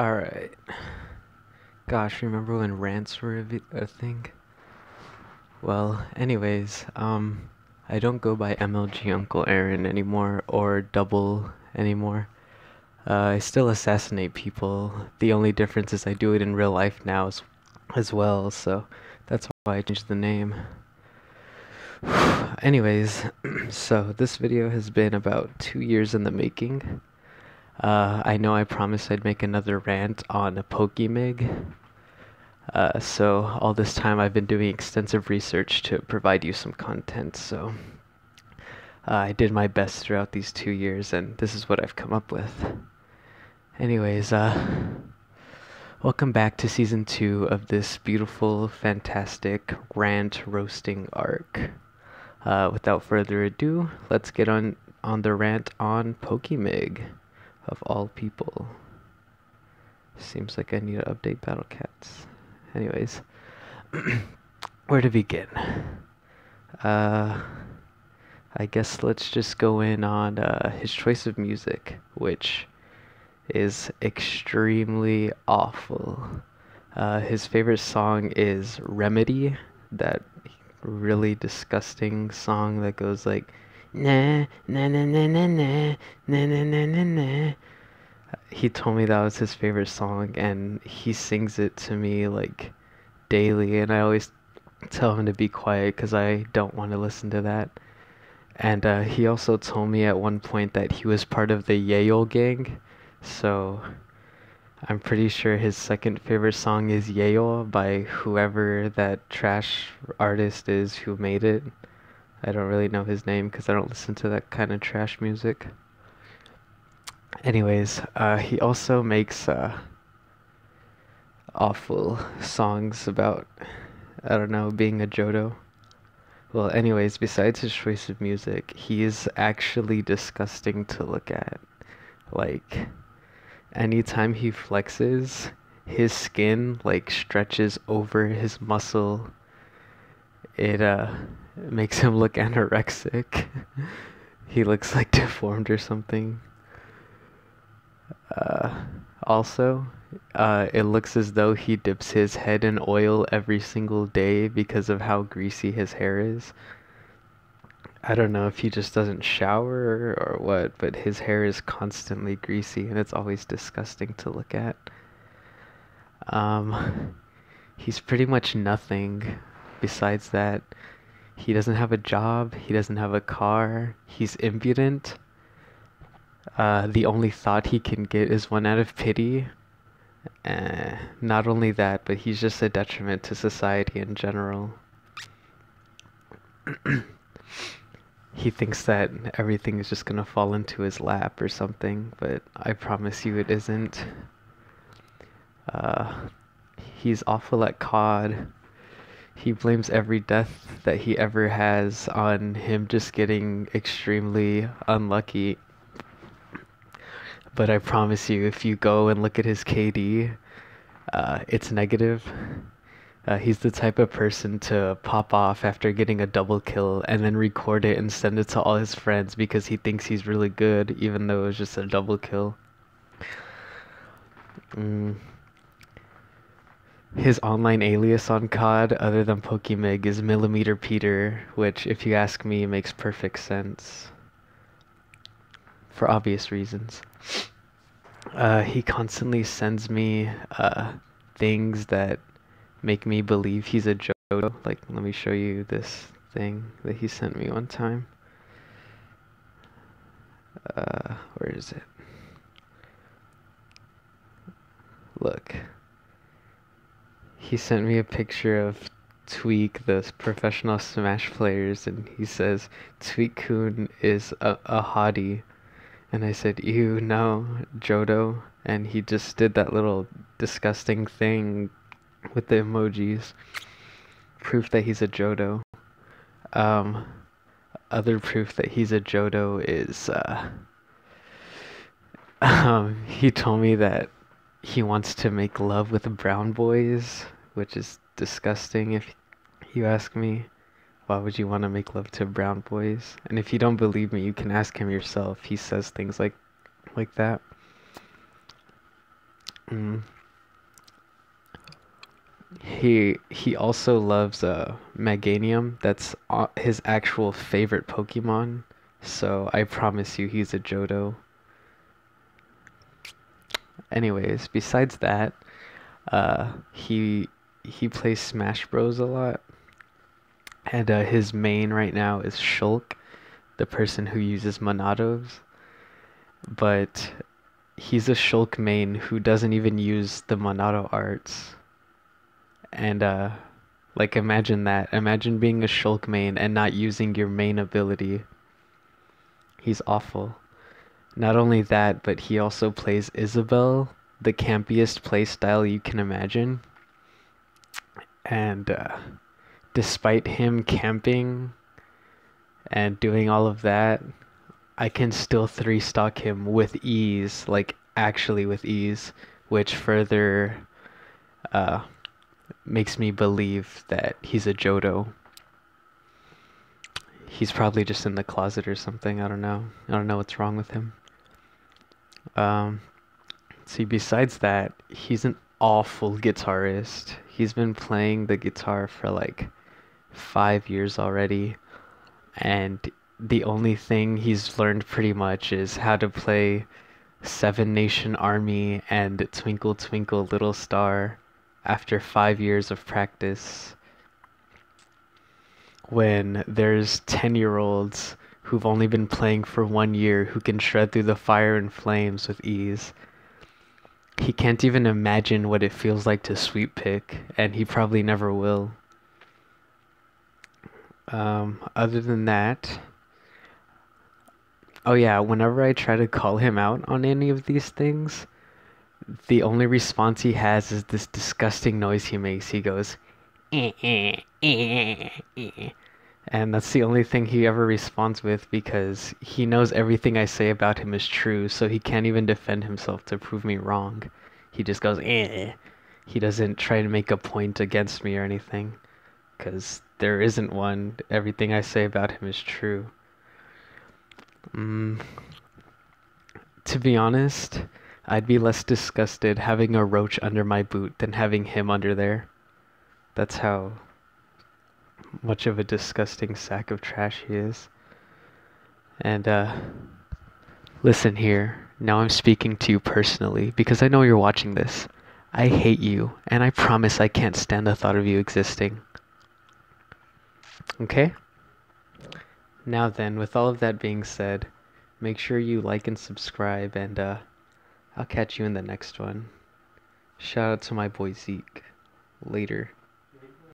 Alright. Gosh, remember when rants were a thing? Well, anyways, I don't go by MLG Uncle Aaron anymore or Double anymore. I still assassinate people. The only difference is I do it in real life now as well, so that's why I changed the name. Anyways, so this video has been about 2 years in the making. I know I promised I'd make another rant on a pokémigg. So all this time I've been doing extensive research to provide you some content, so I did my best throughout these 2 years, and this is what I've come up with. Anyways, welcome back to season 2 of this beautiful, fantastic rant roasting arc. Without further ado, let's get on the rant on pokémigg, of all people. Seems like I need to update Battle Cats. Anyways, where to begin? I guess let's just go in on his choice of music, which is extremely awful. His favorite song is Remedy, that really disgusting song that goes like na na na na na na na na na na na. He told me that was his favorite song, and he sings it to me like daily, and I always tell him to be quiet because I don't want to listen to that. And he also told me at one point that he was part of the Yayo gang, so I'm pretty sure his second favorite song is Yayo by whoever that trash artist is who made it. I don't really know his name because I don't listen to that kind of trash music. Anyways, he also makes awful songs about, I don't know, being a Johto. Well, anyways, besides his choice of music, he is actually disgusting to look at. Like, anytime he flexes, his skin like stretches over his muscle. It makes him look anorexic. He looks like deformed or something. Also, it looks as though he dips his head in oil every single day because of how greasy his hair is. I don't know if he just doesn't shower or what, but his hair is constantly greasy and it's always disgusting to look at. He's pretty much nothing besides that. He doesn't have a job, he doesn't have a car, he's impudent. The only thought he can get is one out of pity. Not only that, but he's just a detriment to society in general. He thinks that everything is just gonna fall into his lap or something, but I promise you it isn't. He's awful at COD. He blames every death that he ever has on him just getting extremely unlucky. But I promise you, if you go and look at his KD, it's negative. He's the type of person to pop off after getting a double kill and then record it and send it to all his friends because he thinks he's really good, even though it was just a double kill. His online alias on COD, other than pokémigg, is Millimeter Peter, which, if you ask me, makes perfect sense. For obvious reasons. He constantly sends me things that make me believe he's a Johto. Like, let me show you this thing that he sent me one time. Where is it? Look. He sent me a picture of Tweak, the professional Smash players, and he says, Tweak-kun is a hottie. And I said, ew, no, Johto. And he just did that little disgusting thing with the emojis. Proof that he's a Johto. Other proof that he's a Johto is, he told me that he wants to make love with brown boys, which is disgusting if you ask me. Why would you want to make love to brown boys? And if you don't believe me, you can ask him yourself. He says things like that. Mm. He also loves Meganium. That's his actual favorite Pokemon. So I promise you he's a Johto. Anyways, besides that, he plays Smash Bros a lot, and his main right now is Shulk, the person who uses Monados. But he's a Shulk main who doesn't even use the Monado arts. And like imagine that. Imagine being a Shulk main and not using your main ability. He's awful. Not only that, but he also plays Isabelle, the campiest playstyle you can imagine. And despite him camping and doing all of that, I can still 3-stock him with ease, like actually with ease, which further uh, makes me believe that he's a Johto. He's probably just in the closet or something. I don't know. I don't know what's wrong with him. Um, See, besides that, he's an awful guitarist. He's been playing the guitar for like 5 years already, and the only thing he's learned pretty much is how to play Seven Nation Army and Twinkle Twinkle Little Star after 5 years of practice. When there's 10-year-olds who've only been playing for 1 year who can shred through the fire and flames with ease. He can't even imagine what it feels like to sweep pick, and he probably never will. Other than that, oh yeah, whenever I try to call him out on any of these things, the only response he has is this disgusting noise he makes. He goes, eh, eh, eh, eh. And that's the only thing he ever responds with because he knows everything I say about him is true, so he can't even defend himself to prove me wrong. He just goes, eh. He doesn't try to make a point against me or anything, because there isn't one. Everything I say about him is true. To be honest, I'd be less disgusted having a roach under my boot than having him under there. That's how much of a disgusting sack of trash he is. And listen here, now I'm speaking to you personally because I know you're watching this. I hate you, and I promise I can't stand the thought of you existing. Okay? Now then, with all of that being said, make sure you like and subscribe, and I'll catch you in the next one. Shout out to my boy Zeke. Later.